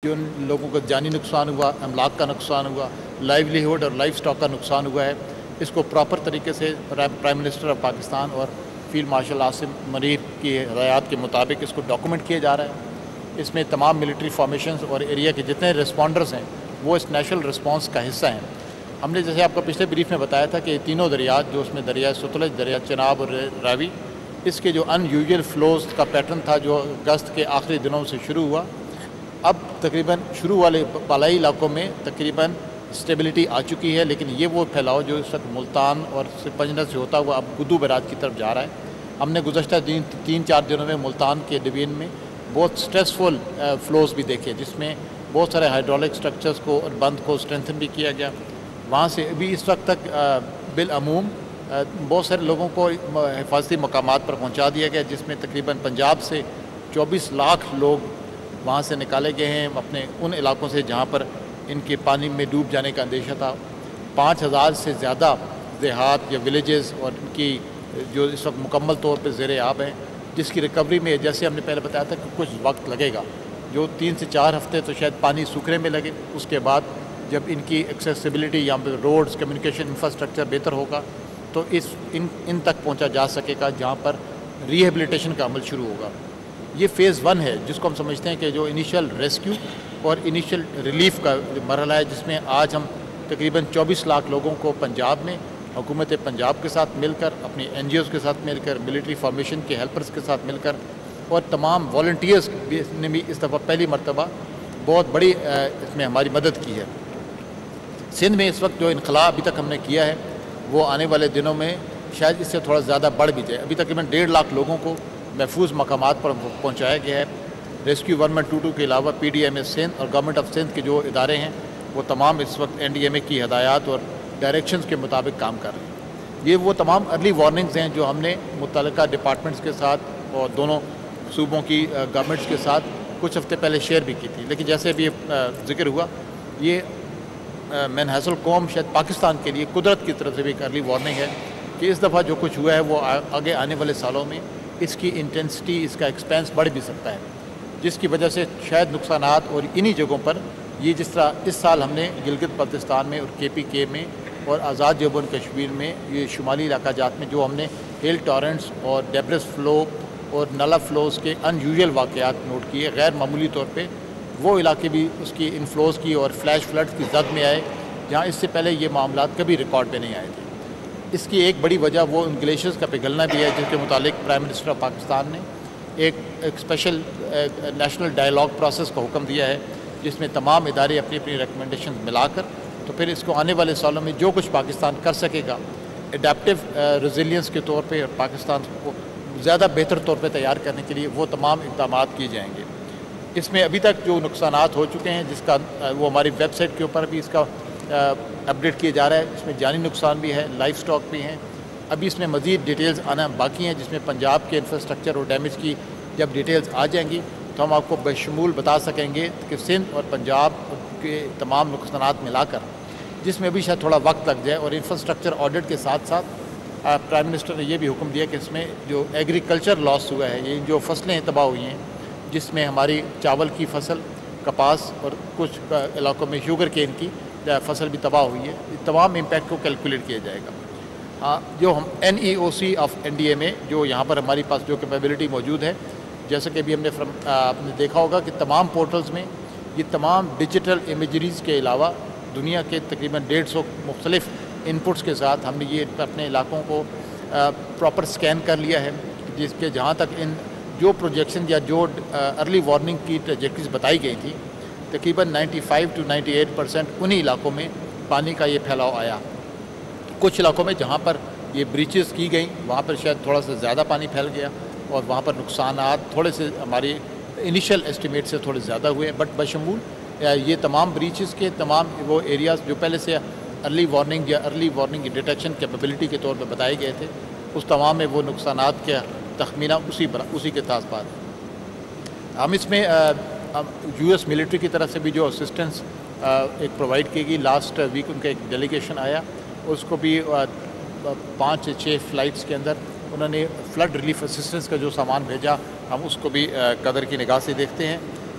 جو لوگوں کو جانی نقصان ہوا، املاک کا نقصان ہوا، لائیولیہوڈ اور لائف سٹاک کا نقصان ہوا ہے، اس کو پراپر طریقے سے پرائم منسٹر آف پاکستان اور فیلڈ مارشل عاصم منیر کی ہدایات کے مطابق اس کو ڈاکومنٹ کیا جا رہا ہے۔ اس میں تمام ملٹری فارمیشنز اور ایریا کے جتنے رسپونڈرز ہیں وہ اس نیشنل رسپانس کا حصہ ہیں۔ ہم نے جیسے آپ کو پچھلے بریف میں بتایا تھا کہ یہ تینوں دریات جو اس میں دریائے ستلج، دریائے چناب اور راوی، اس کے جو ان یوزول فلوز کا پیٹرن تھا جو اگست کے آخری دنوں سے شروع ہوا، اب تقریباً شروع والے بالائی علاقوں میں تقریباً اسٹیبلٹی آ چکی ہے، لیکن یہ وہ پھیلاؤ جو اس وقت ملتان اور پنجنت سے ہوتا ہوا اب گدو براج کی طرف جا رہا ہے۔ ہم نے گزشتہ 3-4 دنوں میں ملتان کے ڈویژن میں بہت سٹریسفل فلوز بھی دیکھے، جس میں بہت سارے ہائیڈرولک سٹرکچرز کو اور بند کو اسٹرینتھن بھی کیا گیا۔ وہاں سے ابھی اس وقت تک بالعموم بہت سارے لوگوں کو حفاظتی مقامات پر پہنچا دیا گیا، جس میں تقریباً پنجاب سے 24 لاکھ لوگ وہاں سے نکالے گئے ہیں اپنے ان علاقوں سے جہاں پر ان کے پانی میں ڈوب جانے کا اندیشہ تھا۔ 5000 سے زیادہ دیہات یا ولیجز اور ان کی جو اس وقت مکمل طور پہ زیر آب ہیں، جس کی ریکوری میں جیسے ہم نے پہلے بتایا تھا کہ کچھ وقت لگے گا، جو 3 سے 4 ہفتے تو شاید پانی سوکھنے میں لگے، اس کے بعد جب ان کی ایکسیسیبلٹی یہاں پہ روڈز، کمیونیکیشن انفراسٹرکچر بہتر ہوگا تو ان تک پہنچا جا سکے گا جہاں پر ریہیبلیٹیشن کا عمل شروع ہوگا۔ یہ فیز 1 ہے جس کو ہم سمجھتے ہیں کہ جو انیشل ریسکیو اور انیشل ریلیف کا مرحلہ ہے، جس میں آج ہم تقریباً 24 لاکھ لوگوں کو پنجاب میں حکومت پنجاب کے ساتھ مل کر، اپنی NGOs کے ساتھ مل کر، ملٹری فارمیشن کے ہیلپرز کے ساتھ مل کر اور تمام والنٹیئرز نے بھی اس دفعہ پہلی مرتبہ بہت بڑی اس میں ہماری مدد کی ہے۔ سندھ میں اس وقت جو انخلاء ابھی تک ہم نے کیا ہے وہ آنے والے دنوں میں شاید اس سے تھوڑا زیادہ بڑھ بھی جائے۔ ابھی تقریباً 1.5 لاکھ لوگوں کو محفوظ مقامات پر پہنچایا گیا ہے۔ ریسکیو 1122 کے علاوہ PDMA سندھ اور گورنمنٹ آف سندھ کے جو ادارے ہیں وہ تمام اس وقت NDMA کی ہدایات اور ڈائریکشنز کے مطابق کام کر رہے ہیں۔ یہ وہ تمام ارلی وارننگز ہیں جو ہم نے متعلقہ ڈپارٹمنٹس کے ساتھ اور دونوں صوبوں کی گورنمنٹس کے ساتھ کچھ ہفتے پہلے شیئر بھی کی تھی، لیکن جیسے ابھی ذکر ہوا، یہ من حیث القوم شاید پاکستان کے لیے قدرت کی طرف سے بھی ایک ارلی وارننگ ہے کہ اس دفعہ جو کچھ ہوا ہے وہ آگے آنے والے سالوں میں اس کی انٹینسٹی، اس کا ایکسپینس بڑھ بھی سکتا ہے، جس کی وجہ سے شاید نقصانات اور انہی جگہوں پر یہ جس طرح اس سال ہم نے گلگت بلتستان میں اور KPK میں اور آزاد جموں کشمیر میں یہ شمالی علاقہ جات میں جو ہم نے ہیل ٹورنٹس اور ڈیبرس فلو اور نالا فلوز کے ان یوزول واقعات نوٹ کیے، غیر معمولی طور پہ وہ علاقے بھی اس کی انفلوز کی اور فلیش فلڈز کی زد میں آئے جہاں اس سے پہلے یہ معاملات کبھی ریکارڈ پہ نہیں آئے تھے۔ اس کی ایک بڑی وجہ وہ ان گلیشیئرز کا پگھلنا بھی ہے، جس کے متعلق پرائم منسٹر آف پاکستان نے ایک اسپیشل نیشنل ڈائیلاگ پروسیس کا حکم دیا ہے، جس میں تمام ادارے اپنی اپنی ریکمنڈیشنز ملا کر تو پھر اس کو آنے والے سالوں میں جو کچھ پاکستان کر سکے گا ایڈیپٹیو ریزیلینس کے طور پہ اور پاکستان کو زیادہ بہتر طور پہ تیار کرنے کے لیے وہ تمام اقدامات کیے جائیں گے۔ اس میں ابھی تک جو نقصانات ہو چکے ہیں، جس کا وہ ہماری ویب سائٹ کے اوپر بھی اس کا اپڈیٹ کیا جا رہا ہے، اس میں جانی نقصان بھی ہے، لائف سٹاک بھی ہیں۔ ابھی اس میں مزید ڈیٹیلز آنا باقی ہیں، جس میں پنجاب کے انفراسٹرکچر اور ڈیمیج کی جب ڈیٹیلز آ جائیں گی تو ہم آپ کو بشمول بتا سکیں گے کہ سندھ اور پنجاب کے تمام نقصانات ملا کر، جس میں بھی شاید تھوڑا وقت لگ جائے، اور انفراسٹرکچر آڈٹ کے ساتھ ساتھ پرائم منسٹر نے یہ بھی حکم دیا کہ اس میں جو ایگریکلچر لاس ہوا ہے، یہ جو فصلیں تباہ ہوئی ہیں، جس میں ہماری چاول کی فصل، کپاس اور کچھ علاقوں میں شوگر کین کی فصل بھی تباہ ہوئی ہے، تمام امپیکٹ کو کیلکولیٹ کیا جائے گا۔ جو ہم NEOC آف NDMA جو یہاں پر ہماری پاس جو کیپیبلٹی موجود ہے، جیسا کہ ابھی ہم نے آپ نے دیکھا ہوگا کہ تمام پورٹلز میں یہ تمام ڈیجیٹل امیجریز کے علاوہ دنیا کے تقریباً 150 مختلف انپٹس کے ساتھ ہم نے یہ اپنے علاقوں کو پراپر سکین کر لیا ہے، جس کے جہاں تک ان جو پروجیکشن یا جو ارلی وارننگ کی ٹریجیکٹریز بتائی گئی تھی، تقریباً 95 to 98% انہی علاقوں میں پانی کا یہ پھیلاؤ آیا۔ کچھ علاقوں میں جہاں پر یہ بریچز کی گئیں وہاں پر شاید تھوڑا سا زیادہ پانی پھیل گیا اور وہاں پر نقصانات تھوڑے سے ہماری انیشل اسٹیمیٹ سے تھوڑے زیادہ ہوئے، بٹ بشمول یہ تمام بریچز کے تمام وہ ایریاز جو پہلے سے ارلی وارننگ یا ارلی وارننگ ڈیٹیکشن کیپیبلٹی کے طور پہ بتائے گئے تھے، اس تمام میں وہ نقصانات کا تخمینہ اسی کے ساتھ بات ہے۔ ہم اس میں US ملٹری کی طرف سے بھی جو اسسٹنس ایک پرووائڈ کی گئی، لاسٹ ویک ان کا ایک ڈیلیگیشن آیا، اس کو بھی 5 سے 6 فلائٹس کے اندر انہوں نے فلڈ ریلیف اسسٹنس کا جو سامان بھیجا، ہم اس کو بھی قدر کی نگاہ سے دیکھتے ہیں۔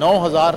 9,000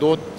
2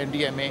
NDMA,